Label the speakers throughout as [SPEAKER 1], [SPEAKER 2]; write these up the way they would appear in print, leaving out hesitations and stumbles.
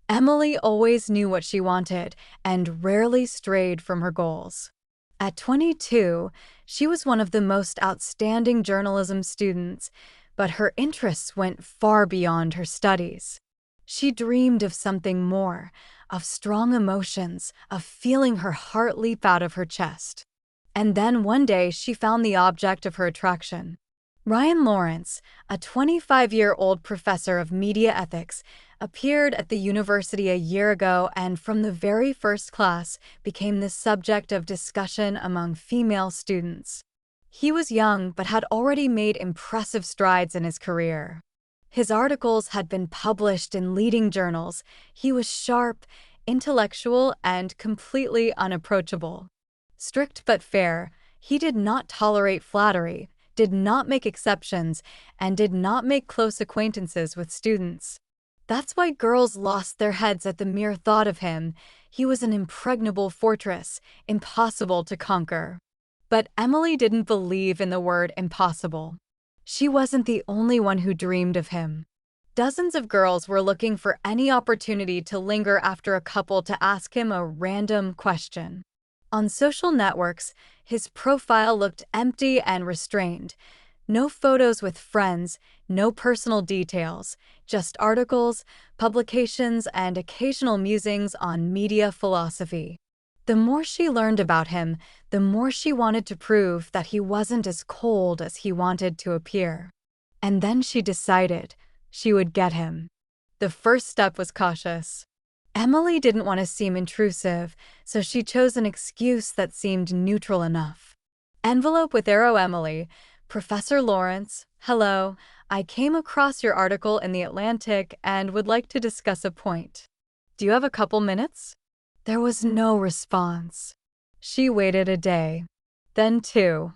[SPEAKER 1] Emily always knew what she wanted and rarely strayed from her goals. At 22, she was one of the most outstanding journalism students, but her interests went far beyond her studies. She dreamed of something more, of strong emotions, of feeling her heart leap out of her chest. And then one day she found the object of her attraction. Ryan Lawrence, a 25-year-old professor of media ethics, appeared at the university a year ago and from the very first class became the subject of discussion among female students. He was young but had already made impressive strides in his career. His articles had been published in leading journals. He was sharp, intellectual, and completely unapproachable. Strict but fair, he did not tolerate flattery, did not make exceptions, and did not make close acquaintances with students. That's why girls lost their heads at the mere thought of him. He was an impregnable fortress, impossible to conquer. But Emily didn't believe in the word impossible. She wasn't the only one who dreamed of him. Dozens of girls were looking for any opportunity to linger after a couple to ask him a random question. On social networks, his profile looked empty and restrained. No photos with friends, no personal details, just articles, publications, and occasional musings on media philosophy. The more she learned about him, the more she wanted to prove that he wasn't as cold as he wanted to appear. And then she decided she would get him. The first step was cautious. Emily didn't want to seem intrusive, so she chose an excuse that seemed neutral enough. Envelope with arrow Emily, Professor Lawrence, hello, I came across your article in The Atlantic and would like to discuss a point. Do you have a couple minutes? There was no response. She waited a day. Then two.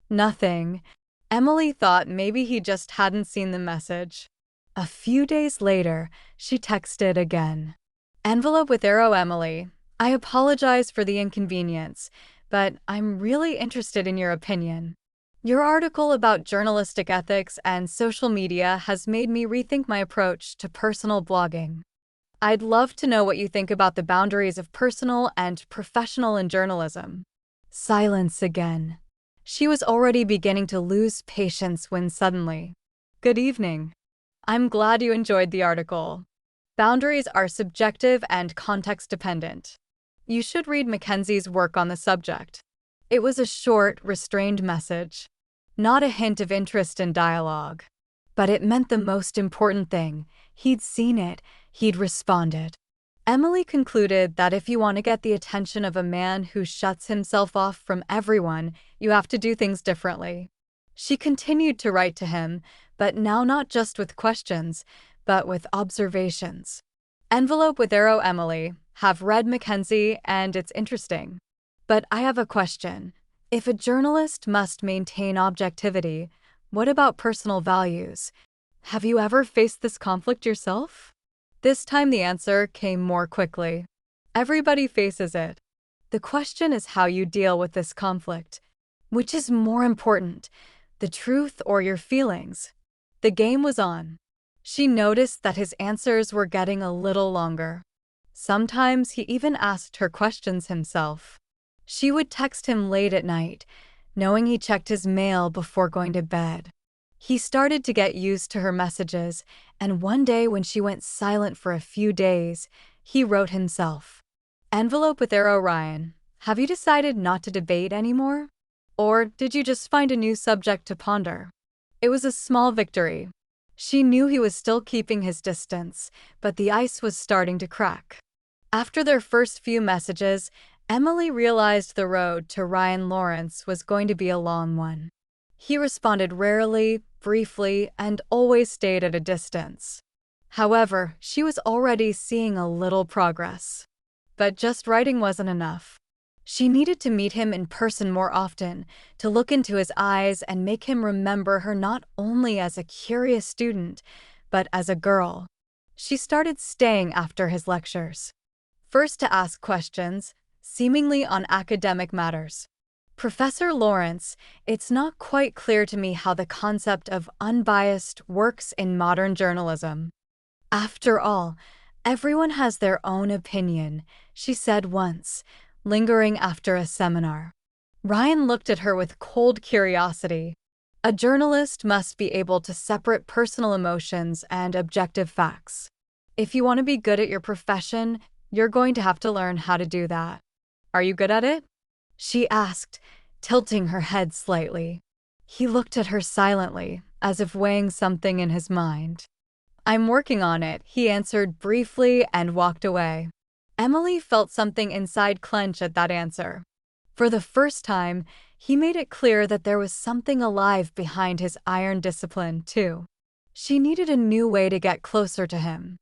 [SPEAKER 1] Nothing. Emily thought maybe he just hadn't seen the message. A few days later, she texted again. Envelope with arrow Emily, I apologize for the inconvenience, but I'm really interested in your opinion. Your article about journalistic ethics and social media has made me rethink my approach to personal blogging. I'd love to know what you think about the boundaries of personal and professional in journalism. Silence again. She was already beginning to lose patience when suddenly, good evening. I'm glad you enjoyed the article. Boundaries are subjective and context-dependent. You should read Mackenzie's work on the subject. It was a short, restrained message, not a hint of interest in dialogue. But it meant the most important thing. He'd seen it, he'd responded. Emily concluded that if you want to get the attention of a man who shuts himself off from everyone, you have to do things differently. She continued to write to him, but now not just with questions, but with observations. Envelope with arrow Emily, have read Mackenzie and it's interesting. But I have a question. If a journalist must maintain objectivity, what about personal values? Have you ever faced this conflict yourself? This time the answer came more quickly. Everybody faces it. The question is how you deal with this conflict. Which is more important, the truth or your feelings? The game was on. She noticed that his answers were getting a little longer. Sometimes he even asked her questions himself. She would text him late at night, knowing he checked his mail before going to bed. He started to get used to her messages, and one day when she went silent for a few days, he wrote himself. Envelope with arrow Ryan, have you decided not to debate anymore? Or did you just find a new subject to ponder? It was a small victory. She knew he was still keeping his distance, but the ice was starting to crack. After their first few messages, Emily realized the road to Ryan Lawrence was going to be a long one. He responded rarely, briefly, and always stayed at a distance. However, she was already seeing a little progress. But just writing wasn't enough. She needed to meet him in person more often, to look into his eyes and make him remember her not only as a curious student, but as a girl. She started staying after his lectures. First to ask questions, seemingly on academic matters. Professor Lawrence, it's not quite clear to me how the concept of unbiased works in modern journalism. After all, Everyone has their own opinion, she said once, lingering after a seminar. Ryan looked at her with cold curiosity. A journalist must be able to separate personal emotions and objective facts. If you want to be good at your profession, you're going to have to learn how to do that. Are you good at it? She asked, tilting her head slightly. He looked at her silently, as if weighing something in his mind. I'm working on it, he answered briefly and walked away. Emily felt something inside clench at that answer. For the first time, he made it clear that there was something alive behind his iron discipline, too. She needed a new way to get closer to him.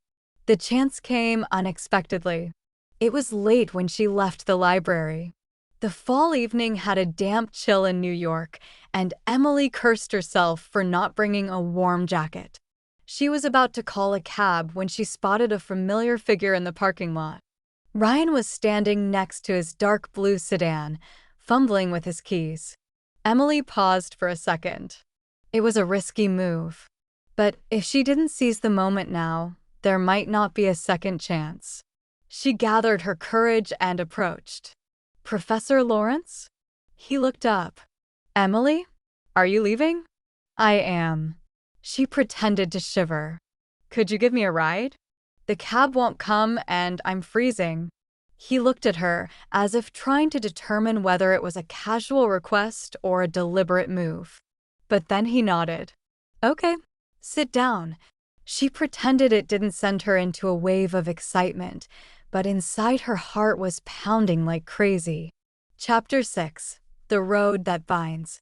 [SPEAKER 1] The chance came unexpectedly. It was late when she left the library. The fall evening had a damp chill in New York, and Emily cursed herself for not bringing a warm jacket. She was about to call a cab when she spotted a familiar figure in the parking lot. Ryan was standing next to his dark blue sedan, fumbling with his keys. Emily paused for a second. It was a risky move. But if she didn't seize the moment now, there might not be a second chance. She gathered her courage and approached. Professor Lawrence? He looked up. Emily? Are you leaving? I am. She pretended to shiver. Could you give me a ride? The cab won't come and I'm freezing. He looked at her as if trying to determine whether it was a casual request or a deliberate move. But then he nodded. Okay, sit down. She pretended it didn't send her into a wave of excitement, but inside her heart was pounding like crazy. Chapter 6. The Road That Binds.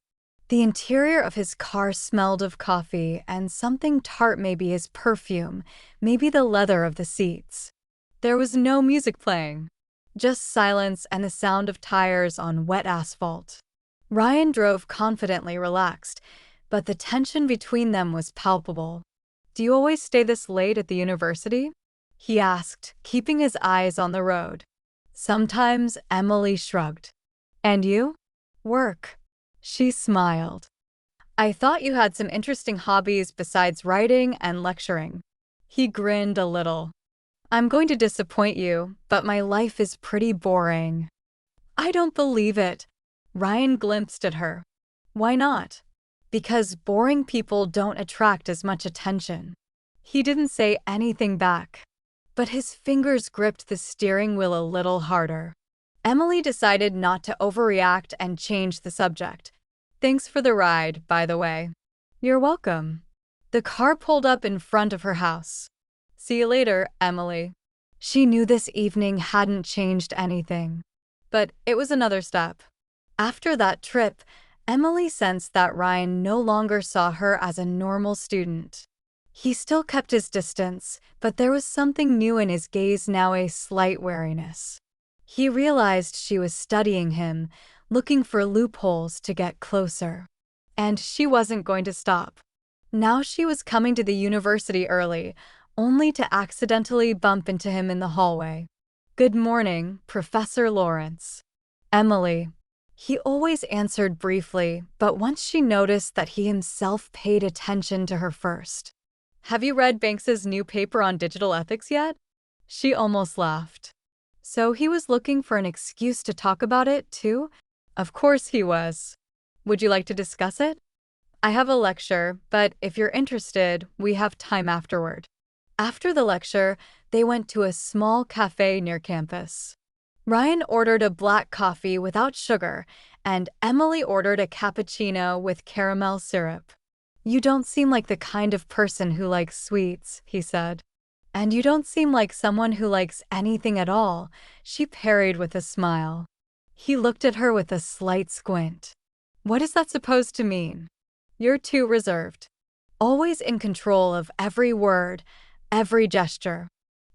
[SPEAKER 1] The interior of his car smelled of coffee and something tart, maybe his perfume, maybe the leather of the seats. There was no music playing, just silence and the sound of tires on wet asphalt. Ryan drove confidently relaxed, but the tension between them was palpable. Do you always stay this late at the university? He asked, keeping his eyes on the road. Sometimes, Emily shrugged. And you? Work. She smiled. I thought you had some interesting hobbies besides writing and lecturing. He grinned a little. I'm going to disappoint you, but my life is pretty boring. I don't believe it. Ryan glimpsed at her. Why not? Because boring people don't attract as much attention. He didn't say anything back, but his fingers gripped the steering wheel a little harder. Emily decided not to overreact and change the subject. Thanks for the ride, by the way. You're welcome. The car pulled up in front of her house. See you later, Emily. She knew this evening hadn't changed anything, but it was another step. After that trip, Emily sensed that Ryan no longer saw her as a normal student. He still kept his distance, but there was something new in his gaze now, a slight wariness. He realized she was studying him, looking for loopholes to get closer. And she wasn't going to stop. Now she was coming to the university early, only to accidentally bump into him in the hallway. Good morning, Professor Lawrence. Emily. He always answered briefly, but once she noticed that he himself paid attention to her first. Have you read Banks's new paper on digital ethics yet? She almost laughed. So he was looking for an excuse to talk about it, too? Of course he was. Would you like to discuss it? I have a lecture, but if you're interested, we have time afterward. After the lecture, they went to a small cafe near campus. Ryan ordered a black coffee without sugar, and Emily ordered a cappuccino with caramel syrup. You don't seem like the kind of person who likes sweets, he said. And you don't seem like someone who likes anything at all, she parried with a smile. He looked at her with a slight squint. What is that supposed to mean? You're too reserved. Always in control of every word, every gesture.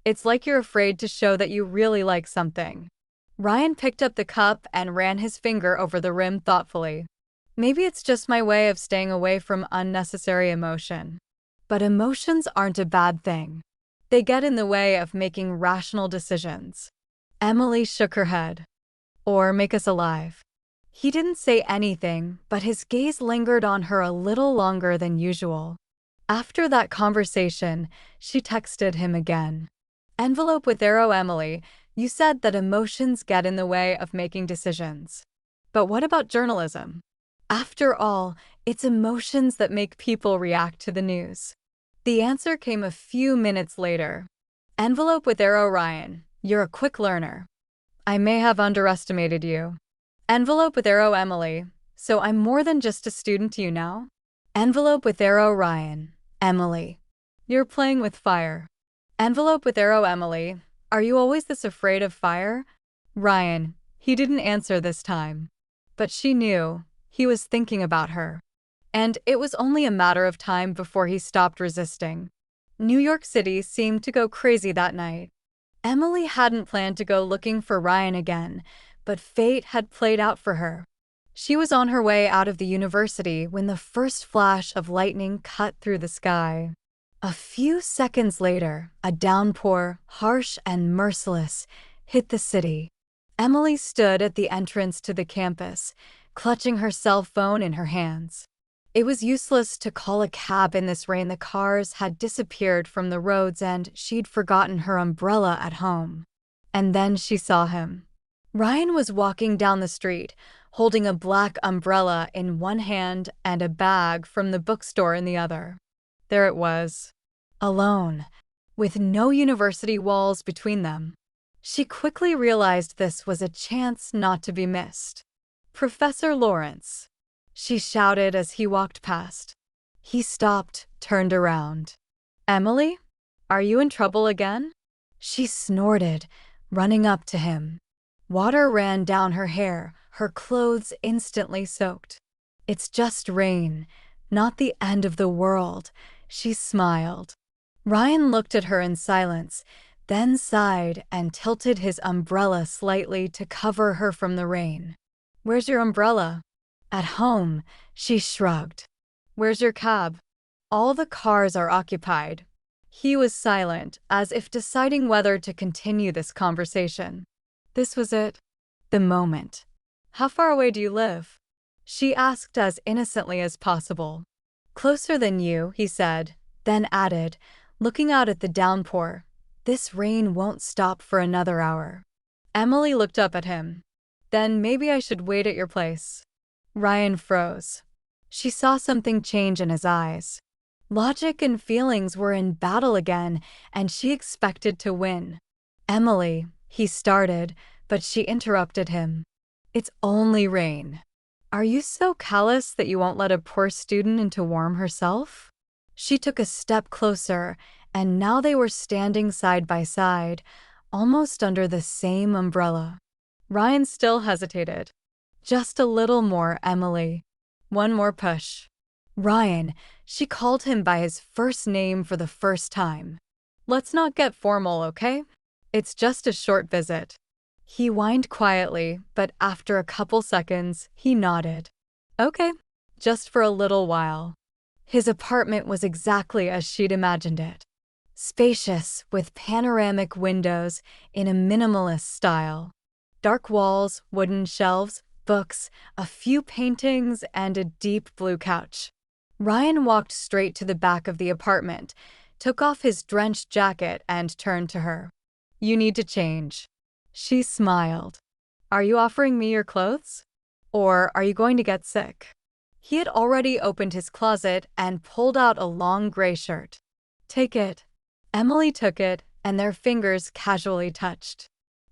[SPEAKER 1] It's like you're afraid to show that you really like something. Ryan picked up the cup and ran his finger over the rim thoughtfully. Maybe it's just my way of staying away from unnecessary emotion. But emotions aren't a bad thing. They get in the way of making rational decisions. Emily shook her head. Or make us alive. He didn't say anything, but his gaze lingered on her a little longer than usual. After that conversation, she texted him again. Envelope with arrow Emily, you said that emotions get in the way of making decisions. But what about journalism? After all, it's emotions that make people react to the news. The answer came a few minutes later. Envelope with arrow Ryan, you're a quick learner. I may have underestimated you. Envelope with arrow Emily, so I'm more than just a student to you now? Envelope with arrow Ryan, Emily, you're playing with fire. Envelope with arrow Emily, are you always this afraid of fire? Ryan, he didn't answer this time. But she knew. He was thinking about her. And it was only a matter of time before he stopped resisting. New York City seemed to go crazy that night. Emily hadn't planned to go looking for Ryan again, but fate had played out for her. She was on her way out of the university when the first flash of lightning cut through the sky. A few seconds later, a downpour, harsh and merciless, hit the city. Emily stood at the entrance to the campus, clutching her cell phone in her hands. It was useless to call a cab in this rain. The cars had disappeared from the roads and she'd forgotten her umbrella at home. And then she saw him. Ryan was walking down the street, holding a black umbrella in one hand and a bag from the bookstore in the other. There it was, alone, with no university walls between them. She quickly realized this was a chance not to be missed. Professor Lawrence, she shouted as he walked past. He stopped, turned around. Emily, are you in trouble again? She snorted, running up to him. Water ran down her hair, her clothes instantly soaked. It's just rain, not the end of the world, she smiled. Ryan looked at her in silence, then sighed and tilted his umbrella slightly to cover her from the rain. Where's your umbrella? At home, she shrugged. Where's your cab? All the cars are occupied. He was silent, as if deciding whether to continue this conversation. This was it. The moment. How far away do you live? She asked as innocently as possible. Closer than you, he said, then added, looking out at the downpour. This rain won't stop for another hour. Emily looked up at him. Then maybe I should wait at your place. Ryan froze. She saw something change in his eyes. Logic and feelings were in battle again, and she expected to win. Emily, he started, but she interrupted him. It's only rain. Are you so callous that you won't let a poor student in to warm herself? She took a step closer, and now they were standing side by side, almost under the same umbrella. Ryan still hesitated. Just a little more, Emily. One more push. Ryan, she called him by his first name for the first time. Let's not get formal, okay? It's just a short visit. He whined quietly, but after a couple seconds, he nodded. Okay, just for a little while. His apartment was exactly as she'd imagined it. Spacious, with panoramic windows in a minimalist style. Dark walls, wooden shelves, books, a few paintings, and a deep blue couch. Ryan walked straight to the back of the apartment, took off his drenched jacket, and turned to her. You need to change. She smiled. Are you offering me your clothes? Or are you going to get sick? He had already opened his closet and pulled out a long gray shirt. Take it. Emily took it, and their fingers casually touched.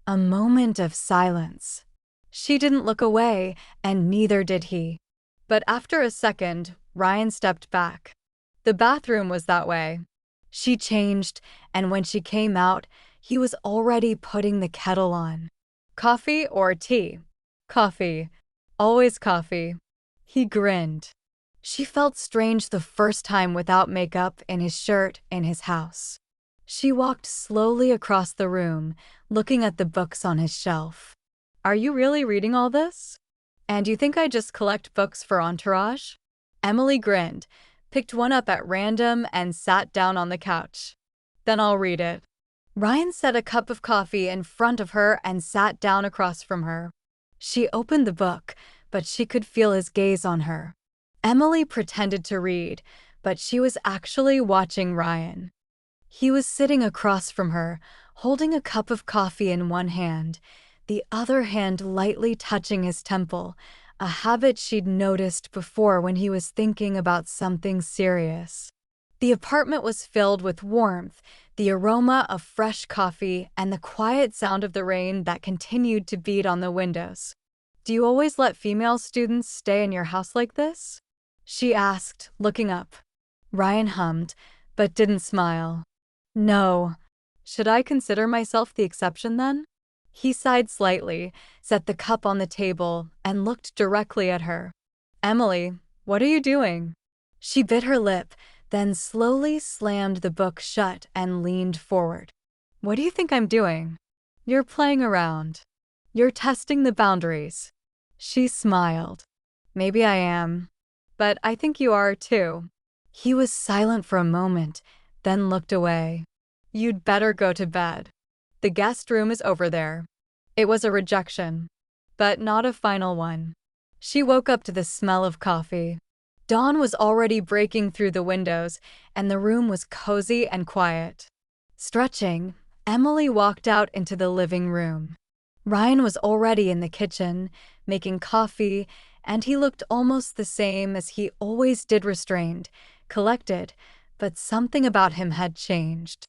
[SPEAKER 1] A moment of silence. She didn't look away, and neither did he. But after a second, Ryan stepped back. The bathroom was that way. She changed, and when she came out, he was already putting the kettle on. Coffee or tea? Coffee. Always coffee. He grinned. She felt strange the first time without makeup, in his shirt, in his house. She walked slowly across the room, looking at the books on his shelf. Are you really reading all this? And you think I just collect books for entourage? Emily grinned, picked one up at random, and sat down on the couch. Then I'll read it. Ryan set a cup of coffee in front of her and sat down across from her. She opened the book, but she could feel his gaze on her. Emily pretended to read, but she was actually watching Ryan. He was sitting across from her, holding a cup of coffee in one hand, the other hand lightly touching his temple, a habit she'd noticed before when he was thinking about something serious. The apartment was filled with warmth, the aroma of fresh coffee, and the quiet sound of the rain that continued to beat on the windows. "Do you always let female students stay in your house like this?" she asked, looking up. Ryan hummed, but didn't smile. "No. Should I consider myself the exception then?" He sighed slightly, set the cup on the table, and looked directly at her. "Emily, what are you doing?" She bit her lip, then slowly slammed the book shut and leaned forward. "What do you think I'm doing?" "You're playing around. You're testing the boundaries." She smiled. "Maybe I am. But I think you are too." He was silent for a moment, then looked away. "You'd better go to bed. The guest room is over there." It was a rejection, but not a final one. She woke up to the smell of coffee. Dawn was already breaking through the windows, and the room was cozy and quiet. Stretching, Emily walked out into the living room. Ryan was already in the kitchen, making coffee, and he looked almost the same as he always did, restrained, collected, but something about him had changed.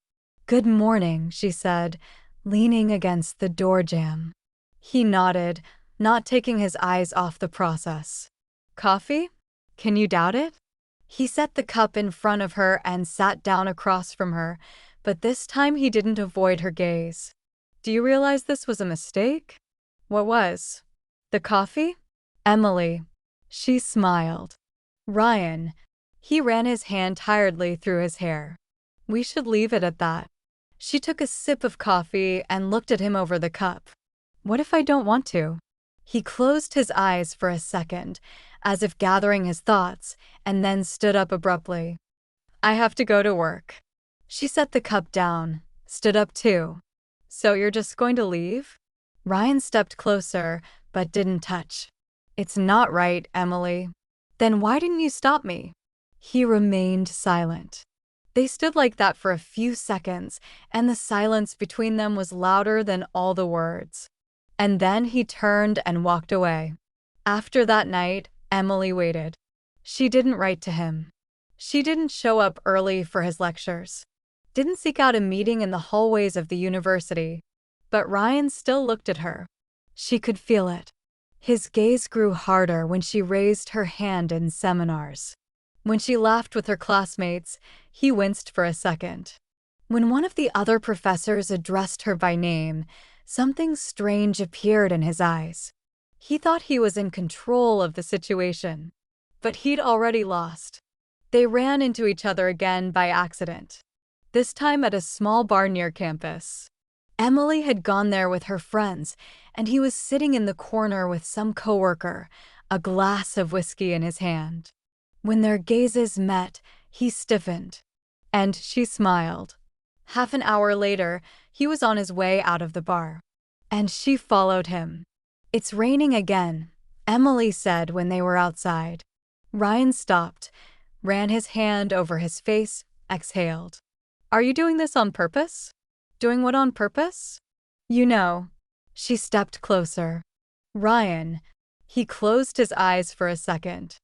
[SPEAKER 1] "Good morning," she said, leaning against the door jamb. He nodded, not taking his eyes off the process. "Coffee? Can you doubt it?" He set the cup in front of her and sat down across from her, but this time he didn't avoid her gaze. "Do you realize this was a mistake?" "What was?" "The coffee?" "Emily." She smiled. "Ryan." He ran his hand tiredly through his hair. "We should leave it at that." She took a sip of coffee and looked at him over the cup. "What if I don't want to?" He closed his eyes for a second, as if gathering his thoughts, and then stood up abruptly. "I have to go to work." She set the cup down, stood up too. "So you're just going to leave?" Ryan stepped closer, but didn't touch. "It's not right, Emily." "Then why didn't you stop me?" He remained silent. They stood like that for a few seconds, and the silence between them was louder than all the words. And then he turned and walked away. After that night, Emily waited. She didn't write to him. She didn't show up early for his lectures. Didn't seek out a meeting in the hallways of the university. But Ryan still looked at her. She could feel it. His gaze grew harder when she raised her hand in seminars. When she laughed with her classmates, he winced for a second. When one of the other professors addressed her by name, something strange appeared in his eyes. He thought he was in control of the situation, but he'd already lost. They ran into each other again by accident, this time at a small bar near campus. Emily had gone there with her friends, and he was sitting in the corner with some coworker, a glass of whiskey in his hand. When their gazes met, he stiffened, and she smiled. Half an hour later, he was on his way out of the bar, and she followed him. "It's raining again," Emily said when they were outside. Ryan stopped, ran his hand over his face, exhaled. "Are you doing this on purpose?" "Doing what on purpose?" "You know." She stepped closer. "Ryan." He closed his eyes for a second.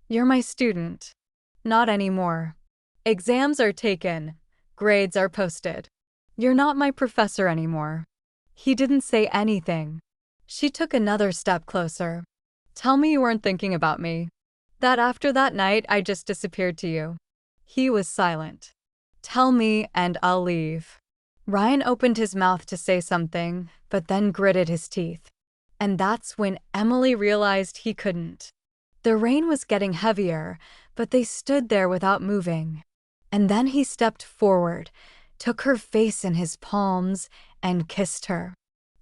[SPEAKER 1] "You're my student." "Not anymore. Exams are taken. Grades are posted. You're not my professor anymore." He didn't say anything. She took another step closer. "Tell me you weren't thinking about me. That after that night I just disappeared to you." He was silent. "Tell me and I'll leave." Ryan opened his mouth to say something, but then gritted his teeth. And that's when Emily realized he couldn't. The rain was getting heavier, but they stood there without moving. And then he stepped forward, took her face in his palms, and kissed her.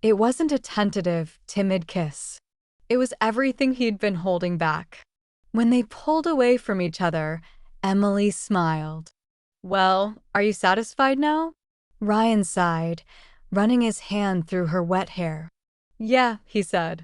[SPEAKER 1] It wasn't a tentative, timid kiss. It was everything he'd been holding back. When they pulled away from each other, Emily smiled. "Well, are you satisfied now?" Ryan sighed, running his hand through her wet hair. "Yeah," he said.